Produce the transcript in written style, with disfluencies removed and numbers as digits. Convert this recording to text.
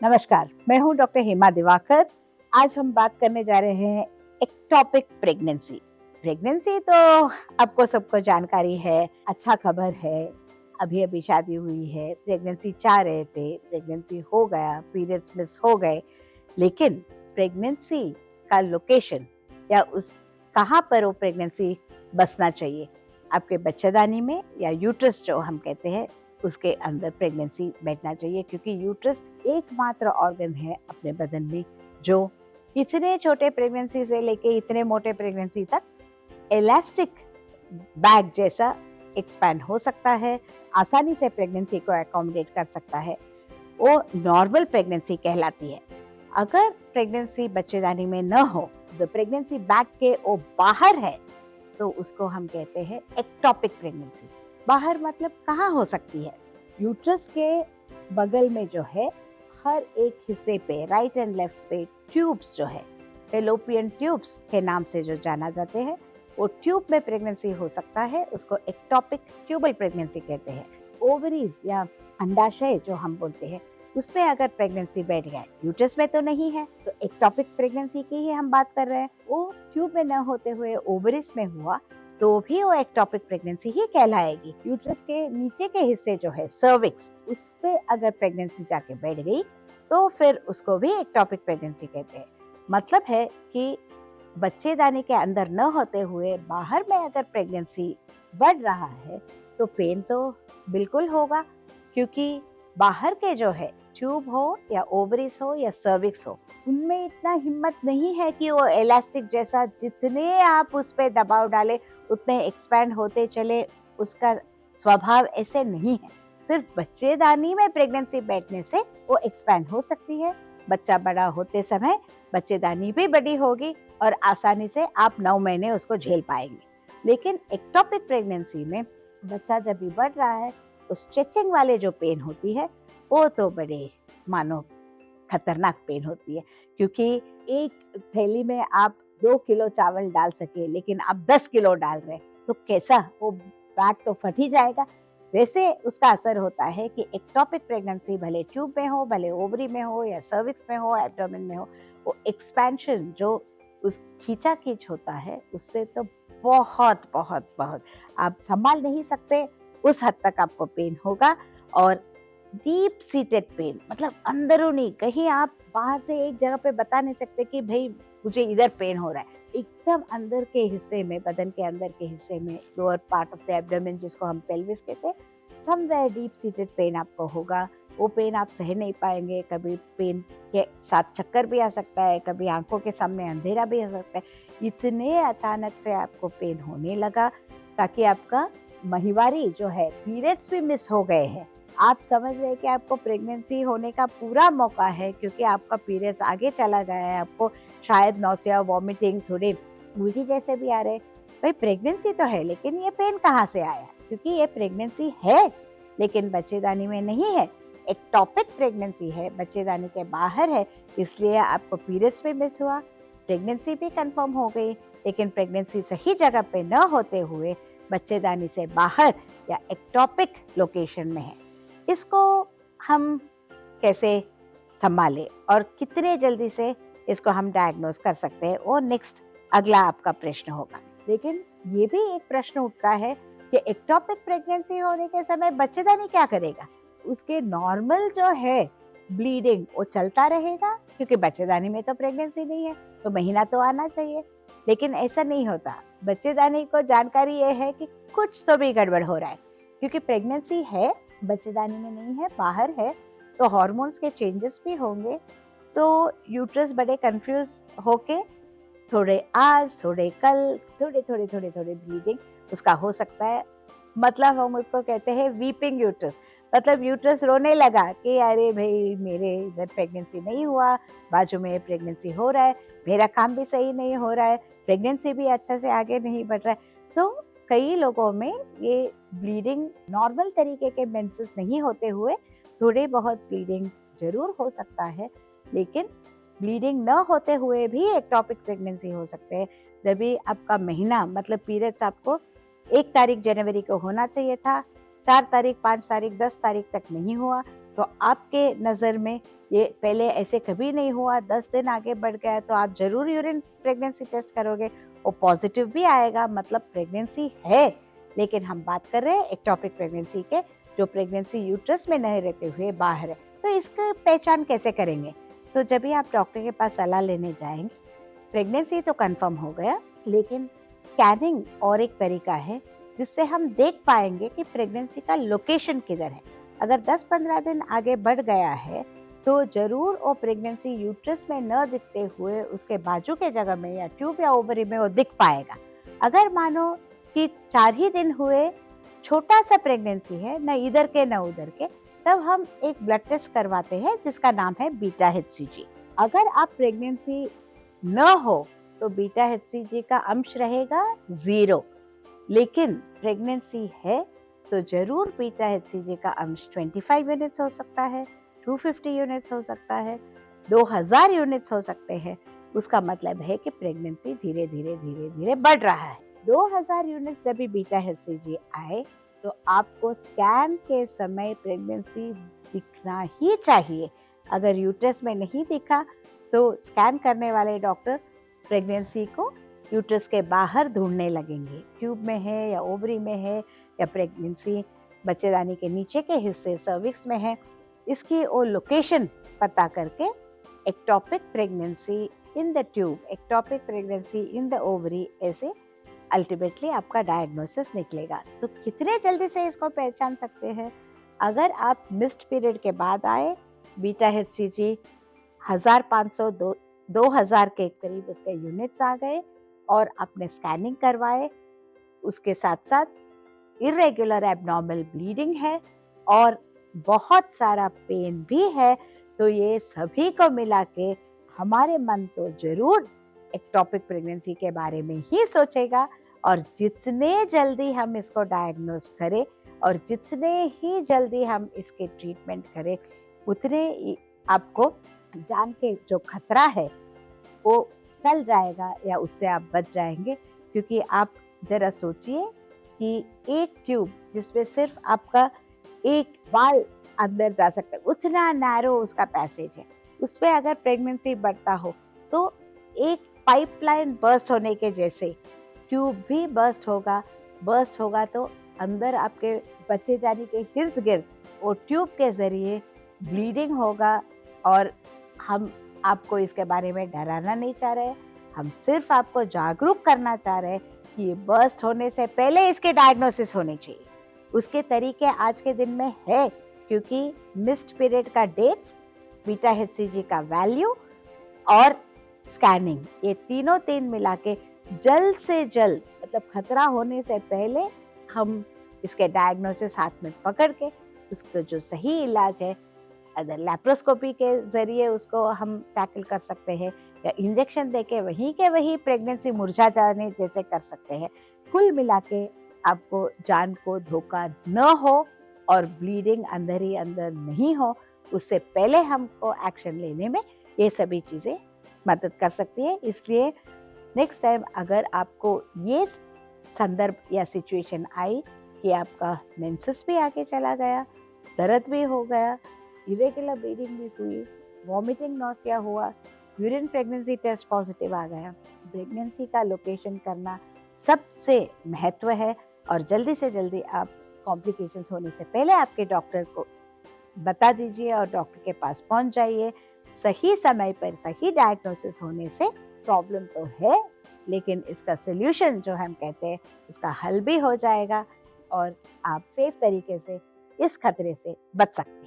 नमस्कार, मैं हूँ डॉक्टर हेमा दिवाकर। आज हम बात करने जा रहे हैं एक्टोपिक प्रेगनेंसी। प्रेगनेंसी तो आपको सबको जानकारी है, अच्छा खबर है। अभी-अभी शादी हुई है, प्रेगनेंसी चाह रहे थे, प्रेगनेंसी हो गया, पीरियड्स मिस हो गए। लेकिन प्रेगनेंसी का लोकेशन या उस कहाँ पर वो प्रेगनेंसी बसना चाहिए, आपके बच्चेदानी में या यूट्रस जो हम कहते हैं उसके अंदर प्रेगनेंसी बैठना चाहिए, क्योंकि यूट्रस एकमात्र ऑर्गन है अपने बदन में जो इतने छोटे प्रेगनेंसी से लेके इतने मोटे प्रेगनेंसी तक इलास्टिक बैग जैसा एक्सपैंड हो सकता है, आसानी से प्रेगनेंसी को अकोमोडेट कर सकता है। वो नॉर्मल प्रेगनेंसी कहलाती है। अगर प्रेगनेंसी बच्चेदानी में न हो, द प्रेगनेंसी बैग के वो बाहर है, तो उसको हम कहते हैं एक्टोपिक प्रेगनेंसी। बाहर मतलब कहाँ हो सकती है? यूट्रस के बगल में जो है, हर एक हिस्से पे राइट एंड लेफ्ट पे ट्यूब्स जो है, फेलोपियन ट्यूब्स के नाम से जो जाना जाते हैं, वो ट्यूब में प्रेगनेंसी हो सकता है, उसको एक्टोपिक ट्यूबल प्रेगनेंसी कहते हैं। ओवरीज या अंडाशय जो हम बोलते हैं, उसमें अगर प्रेगनेंसी बैठ गया, यूट्रस में तो नहीं है, तो एक्टोपिक प्रेगनेंसी की ही हम बात कर रहे हैं। वो ट्यूब में न होते हुए ओवरीज में हुआ तो भी वो एक्टोपिक प्रेगनेंसी ही कहलाएगी। यूट्रस के नीचे के हिस्से जो है सर्विक्स, उस पे अगर प्रेगनेंसी जाके बैठ गई तो फिर उसको भी एक्टोपिक प्रेगनेंसी कहते हैं। मतलब है कि बच्चेदानी के अंदर न होते हुए बाहर में अगर प्रेगनेंसी बढ़ रहा है तो पेन तो बिल्कुल होगा, क्योंकि बाहर के जो है ट्यूब हो या ओवरीज हो या सर्विक्स हो, उनमें इतना हिम्मत नहीं है कि वो इलास्टिक जैसा जितने आप उस पर दबाव डाले उतने एक्सपैंड होते चले। उसका स्वभाव ऐसे नहीं है। सिर्फ बच्चेदानी में प्रेगनेंसी बैठने से वो एक्सपैंड हो सकती है। बच्चा बड़ा होते समय बच्चेदानी भी बड़ी होगी और आसानी से आप 9 महीने उसको झेल पाएंगे। लेकिन एक्टोपिक प्रेगनेंसी में बच्चा जब भी बढ़ रहा है तो स्ट्रेचिंग वाले जो पेन होती है वो तो बड़े मानो खतरनाक पेन होती है, क्योंकि एक थैली में आप 2 किलो चावल डाल सके लेकिन आप 10 किलो डाल रहे तो कैसा, वो बैग तो फट ही जाएगा। वैसे उसका असर होता है कि एक्टोपिक प्रेगनेंसी भले ट्यूब में हो, भले ओवरी में हो या सर्विक्स में हो, एब्डोमेन में हो, वो एक्सपेंशन जो उस खींचा खींच होता है उससे तो बहुत बहुत बहुत आप संभाल नहीं सकते, उस हद तक आपको पेन होगा। और डीप सीटेड पेन मतलब अंदरूनी, कहीं आप बाहर से एक जगह पे बता नहीं सकते कि भाई मुझे इधर पेन हो रहा है, एकदम अंदर के हिस्से में, बदन के अंदर के हिस्से में, lower part of the abdomen जिसको हम पेल्विस कहते हैं, समवेयर डीप सीटेड पेन आपको होगा। वो पेन आप सह नहीं पाएंगे। कभी पेन के साथ चक्कर भी आ सकता है, कभी आंखों के सामने अंधेरा भी आ सकता है। इतने अचानक से आपको पेन होने लगा ताकि आपका माहवारी जो है, पीरियड्स भी मिस हो गए हैं। आप समझ रहे हैं कि आपको प्रेगनेंसी होने का पूरा मौका है, क्योंकि आपका पीरियड्स आगे चला गया है, आपको शायद नौसिया, वॉमिटिंग, थोड़े उल्टी जैसे भी आ रहे। भाई प्रेगनेंसी तो है लेकिन ये पेन कहाँ से आया? क्योंकि ये प्रेगनेंसी है लेकिन बच्चेदानी में नहीं है। एक्टोपिक प्रेगनेंसी है, बच्चेदानी के बाहर है, इसलिए आपको पीरियड्स भी मिस हुआ, प्रेगनेंसी भी कंफर्म हो गई, लेकिन प्रेगनेंसी सही जगह पे न होते हुए बच्चेदानी से बाहर या एक्टोपिक लोकेशन में है। इसको हम कैसे संभालें और कितने जल्दी से इसको हम डायग्नोज कर सकते हैं, वो नेक्स्ट अगला आपका प्रश्न होगा। लेकिन ये भी एक प्रश्न उठता है कि एक्टोपिक प्रेगनेंसी होने के समय बच्चेदानी क्या करेगा? उसके नॉर्मल जो है ब्लीडिंग वो चलता रहेगा, क्योंकि बच्चेदानी में तो प्रेगनेंसी नहीं है, तो महीना तो आना चाहिए। लेकिन ऐसा नहीं होता। बच्चेदानी को जानकारी ये है कि कुछ तो भी गड़बड़ हो रहा है, क्योंकि प्रेगनेंसी है, बच्चेदानी में नहीं है, बाहर है, तो हार्मोन्स के चेंजेस भी होंगे। तो यूट्रस बड़े कंफ्यूज होके थोड़े आज, थोड़े कल, थोड़े थोड़े थोड़े थोड़े ब्लीडिंग उसका हो सकता है। मतलब हम उसको कहते हैं वीपिंग यूट्रस। मतलब यूट्रस रोने लगा कि अरे भाई मेरे इधर प्रेगनेंसी नहीं हुआ, बाजू में प्रेगनेंसी हो रहा है, मेरा काम भी सही नहीं हो रहा है, प्रेगनेंसी भी अच्छा से आगे नहीं बढ़ रहा है। तो कई लोगों में ये ब्लीडिंग नॉर्मल तरीके के मेंसेस नहीं होते हुए थोड़ी बहुत ब्लीडिंग जरूर हो सकता है, लेकिन ब्लीडिंग न होते हुए भी एक्टोपिक प्रेगनेंसी हो सकते हैं। जब भी आपका महीना मतलब पीरियड्स आपको 1 तारीख जनवरी को होना चाहिए था, 4 तारीख, 5 तारीख, 10 तारीख तक नहीं हुआ, तो आपके नज़र में ये पहले ऐसे कभी नहीं हुआ, 10 दिन आगे बढ़ गया, तो आप ज़रूर यूरिन प्रेगनेंसी टेस्ट करोगे, वो पॉजिटिव भी आएगा, मतलब प्रेगनेंसी है। लेकिन हम बात कर रहे हैं एक्टोपिक प्रेगनेंसी के, जो प्रेगनेंसी यूट्रस में नहीं रहते हुए बाहर है। तो इसका पहचान कैसे करेंगे? तो जब भी आप डॉक्टर के पास सलाह लेने जाएंगे, प्रेगनेंसी तो कंफर्म हो गया, लेकिन स्कैनिंग और एक तरीका है जिससे हम देख पाएंगे कि प्रेगनेंसी का लोकेशन किधर है। अगर 10-15 दिन आगे बढ़ गया है तो जरूर वो प्रेगनेंसी यूट्रस में न दिखते हुए उसके बाजू के जगह में या ट्यूब या ओवरी में वो दिख पाएगा। अगर मानो कि 4 ही दिन हुए, छोटा सा प्रेगनेंसी है, न इधर के न उधर के, तब हम एक ब्लड टेस्ट करवाते हैं जिसका नाम है बीटा HCG। अगर आप प्रेगनेंसी न हो तो बीटा HCG का अंश रहेगा 0, लेकिन प्रेगनेंसी है तो जरूर बीटा HCG का अंश 25 यूनिट्स हो सकता है, 250 यूनिट्स हो सकता है, 2000 यूनिट्स हो सकते हैं। उसका मतलब है कि प्रेगनेंसी धीरे धीरे बढ़ रहा है। 2000 यूनिट्स जब भी बीटा HCG आए तो आपको स्कैन के समय प्रेगनेंसी दिखना ही चाहिए। अगर यूट्रस में नहीं दिखा तो स्कैन करने वाले डॉक्टर प्रेगनेंसी को यूट्रस के बाहर ढूंढने लगेंगे, ट्यूब में है या ओवरी में है या प्रेगनेंसी बच्चेदानी के नीचे के हिस्से सर्विक्स में है। इसकी वो लोकेशन पता करके ectopic pregnancy in the tube, ectopic pregnancy in the ovary, ऐसे अल्टीमेटली आपका डायग्नोसिस निकलेगा। तो कितने जल्दी से इसको पहचान सकते हैं? अगर आप मिस्ड पीरियड के बाद आए, बीटा HCG 1500 2000 के करीब उसके यूनिट्स आ गए और आपने स्कैनिंग करवाए, उसके साथ साथ इरेगुलर एबनॉर्मल ब्लीडिंग है और बहुत सारा पेन भी है, तो ये सभी को मिला के हमारे मन तो जरूर एक्टोपिक प्रेगनेंसी के बारे में ही सोचेगा। और जितने जल्दी हम इसको डायग्नोस करें और जितने ही जल्दी हम इसके ट्रीटमेंट करें, उतने आपको जान के जो खतरा है वो टल जाएगा या उससे आप बच जाएंगे। क्योंकि आप जरा सोचिए कि एक ट्यूब जिसमें सिर्फ आपका एक बाल अंदर जा सकता है, उतना नैरो उसका पैसेज है, उसमें अगर प्रेगनेंसी बढ़ता हो तो एक पाइपलाइन बर्स्ट होने के जैसे ट्यूब भी बर्स्ट होगा तो अंदर आपके बच्चे जाने के इर्द गिर्द वो ट्यूब के जरिए ब्लीडिंग होगा। और हम आपको इसके बारे में डराना नहीं चाह रहे, हम सिर्फ आपको जागरूक करना चाह रहे हैं कि ये बर्स्ट होने से पहले इसके डायग्नोसिस होने चाहिए। उसके तरीके आज के दिन में है, क्योंकि मिस्ड पीरियड का डेट्स, बीटा HCG का वैल्यू और स्कैनिंग, ये तीन मिला के जल्द से जल्द, मतलब खतरा होने से पहले हम इसके डायग्नोसिस हाथ में पकड़ के उसका जो सही इलाज है, अगर लैप्रोस्कोपी के जरिए उसको हम टैकल कर सकते हैं या इंजेक्शन देके वहीं के वहीं प्रेगनेंसी मुरझा जाने जैसे कर सकते हैं। कुल मिला के आपको जान को धोखा न हो और ब्लीडिंग अंदर ही अंदर नहीं हो, उससे पहले हमको एक्शन लेने में ये सभी चीज़ें मदद कर सकती है। इसलिए नेक्स्ट टाइम अगर आपको ये संदर्भ या सिचुएशन आई कि आपका मेंसेस भी आगे चला गया, दर्द भी हो गया, इरेगुलर ब्लीडिंग भी हुई, वॉमिटिंग नॉसिया हुआ, यूरिन प्रेगनेंसी टेस्ट पॉजिटिव आ गया, प्रेगनेंसी का लोकेशन करना सबसे महत्व है। और जल्दी से जल्दी आप कॉम्प्लिकेशंस होने से पहले आपके डॉक्टर को बता दीजिए और डॉक्टर के पास पहुंच जाइए। सही समय पर सही डायग्नोसिस होने से प्रॉब्लम तो है, लेकिन इसका सोल्यूशन जो हम कहते हैं इसका हल भी हो जाएगा और आप सेफ तरीके से इस खतरे से बच सकते हैं।